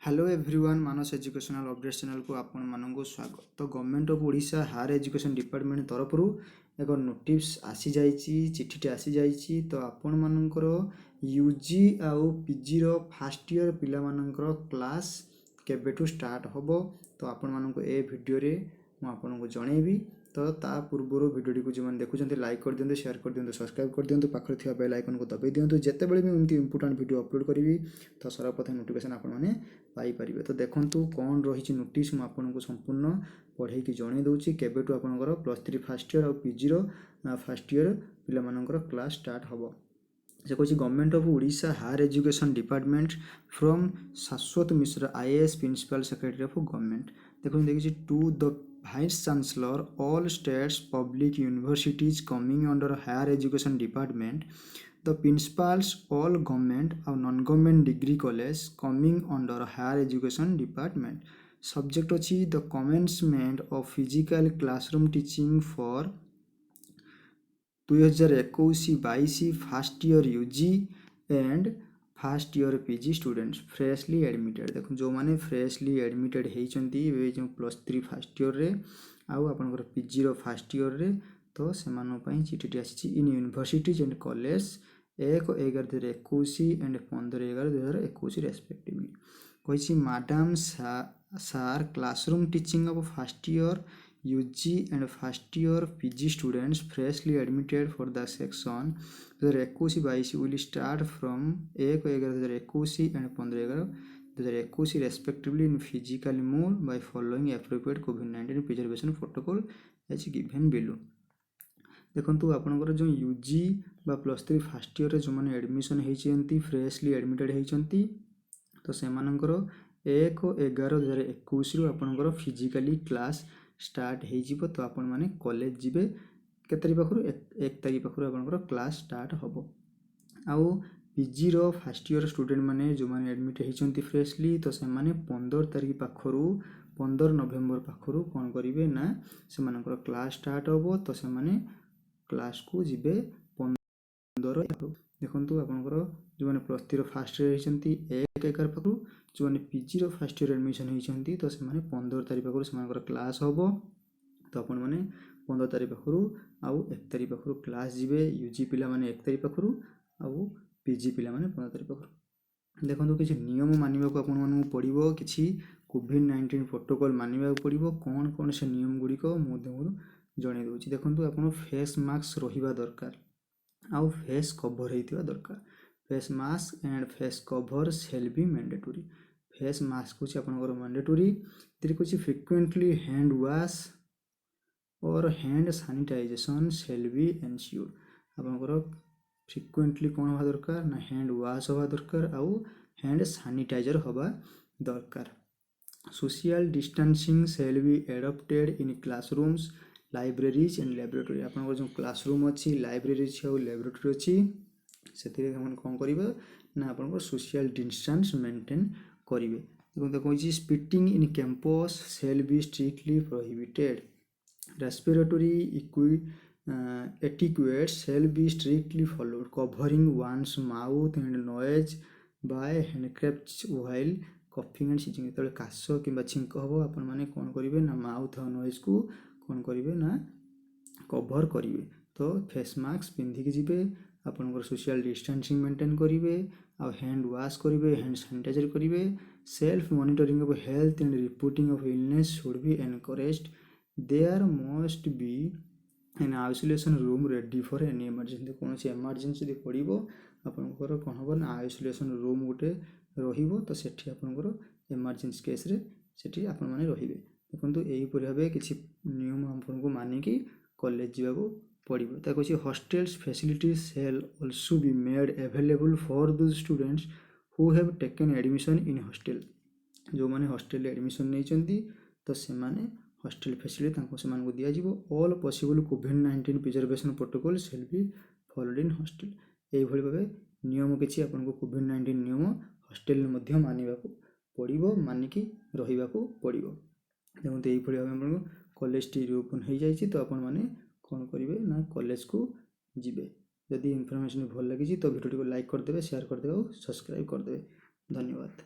Hello everyone Manas educational updates channel को आपण मानक स्वागत। तो government of Odisha higher education department तरफ एक नोटिस आसी जाइछि, चिठीटे आसी जाइछि। तो आपण मानकर यूजी आउ पीजी रो फर्स्ट ईयर पिला मानकर क्लास केबेठु स्टार्ट होबो तो आपण मानक ए वीडियो रे मु आपण को जणेबी। तो ता पूर्व वीडियो को जो देखुं लाइक कर दिंतु, शेयर कर दिंतु, सब्सक्राइब कर दिंतु, पाखरे थिया बेल आइकन को दबाई दिंतु। जेते बेले भी एमती इंपोर्टेंट वीडियो अपलोड करी तो सर्वप्रथम नोटिफिकेशन आपण माने पाई परिबे। तो देखंतु कोन रही नोटिस मु आपण को संपूर्ण पढ़े कि जणे दउची केबेटु आपनकर +3 फर्स्ट ईयर और पीजी रो फर्स्ट ईयर पिला मानकर क्लास स्टार्ट होबो। से कहछि government of Odisha higher education department from Shashwat Mishra IAS principal secretary of government. देखिए to the Vice Chancellor, all states public universities coming under higher education department, the principals, all government or non-government degree college coming under higher education department. Subject अछि the commencement of physical classroom teaching for 2021-22 first year UG and first year PG students freshly admitted. देखो जो माने freshly admitted होइचंती जो +3 first year रे आउ आपनकर PG रो first year रे तो सेमानो पई चिठीटी आसी in universities and college 1/11/2021 and 15/11/2021 respectively. कहिछि madam sir classroom teaching of first year UG and first year PG students freshly admitted for the section 2021-22 will start from 1/11/2021 and 15/11/2021 respectively in physical mode by following appropriate COVID-19 preservation protocol as given below। देखंतु आपनकर जो UG बा +3 first year रे जो माने admission हेइचंती freshly admitted हेइचंती तो सेमानकर 1/11/2021 रु आपनकर फिजिकली क्लास स्टार्ट हो तो आपण माने कॉलेज जीवे के तारीख पाखरु 1 तारीख पाखरु आपनकर क्लास स्टार्ट होबो। आउ पीजी रो फर्स्ट ईयर स्टूडेंट माने जो माने एडमिट हेइचंती फ्रेशली तो से माने 15 तारीख पाखरु 15 नवेम्बर पाखरु कोन करिवे ना से मानकर क्लास स्टार्ट होबो तो से माने क्लास को जीवे 15। देखंतु आपनकर जो माने +3 रो फर्स्ट ईयर हेइचंती 1/11 पाखरु जो माने पीजी रो फर्स्ट ईयर एडमिशन हेइचंती तो से माने 15 तारीख पाखरु से मानकर क्लास होबो तो आपण माने 15 तारीख पाखरु आउ 1 तारीख पाखरु क्लास जीवे। यूजी पिला माने 1 तारीख पाखरु आउ पीजी पिला माने 15 तारीख पाखरु। देखंतु किछि नियम मानिबा को आपण मानू पड़िबो, किछि कोविड-19 प्रोटोकॉल मानिबा को पड़िबो। कोन कोन से नियम गुडी को मु जणे दोछि। देखंतु आपण फेस मास्क रहिबा दरकार आउ फेस कवर हेतिबा दरकार। Face mask and face cover shall be mandatory. Face mask को आपनकर मैंडेटरी तिरि को फ्रीक्वेंटली हैंड वॉश और hand sanitization shall be ensure. आपनकर फ्रीक्वेंटली कोन होबा दरकार ना हैंड वॉश होबा दरकार आउ हैंड सैनिटाइजर होबा दरकार। Social distancing shall be adopted in classrooms libraries and laboratory. आपनकर जो क्लासरूम अछि लाइब्रेरी अछि और लैबोरेटरी अछि सेतिरे हमन कोन करिवे ना आपनकर सोशल डिस्टेंस मेंटेन करिवे। देखो spitting in campus shall be strictly prohibited. Respiratory etiquette shall be strictly followed, covering one's mouth and nose by handkerchiefs while coughing and sneezing। जेतले काश किबा छिंक होबो आपण माने कोन करिवे ना माउथ और नोज को कोन करिवे ना कवर करिवे। तो फेस मास्क पिंधि के जिवे, आपनकर सोशल डिस्टेंसिंग मेंटेन करिवे आ हैंड वॉश करिवे, हैंड सैनिटाइजर करिवे। Self monitoring of health and reporting of illness should be encouraged. There must be an isolation room ready for any emergency. कौन सी इमरजेंसी दे पड़िबो आपनकर कोन होबो ना आइसोलेशन रूम गोटे रहिबो तो सेठी आपनकर इमरजेंसी केस रे सेठी आपन माने रहिबे। देखंतु एही परि भाबे किछि नियम आपनको मानि कि कॉलेज जीवाबो पड़िबो। ता कोछि hostels facilities shall also be made available for those students who have taken admission in hostel. जो माने हॉस्टल एडमिशन नै चंती तो से माने हॉस्टल फैसिलिटी तांको से मानको दिया जिवो। All possible covid preservation protocol shall be followed in hostel. एही भली भाबे नियम किछि आपनको कोविड-19 नियम हॉस्टल मध्ये मानिबा को पड़िबो, मानिकी रहिबा को पड़िबो। देखंतु एही भली भाबे हमन कॉलेज टी रिओपन हो जाइछि तो आपण माने कोन करिवे ना कॉलेज को जिवे। यदि इन्फॉर्मेशन भल लागि तो वीडियो को लाइक कर देबे, शेयर कर देबे और सब्सक्राइब कर देबे। धन्यवाद।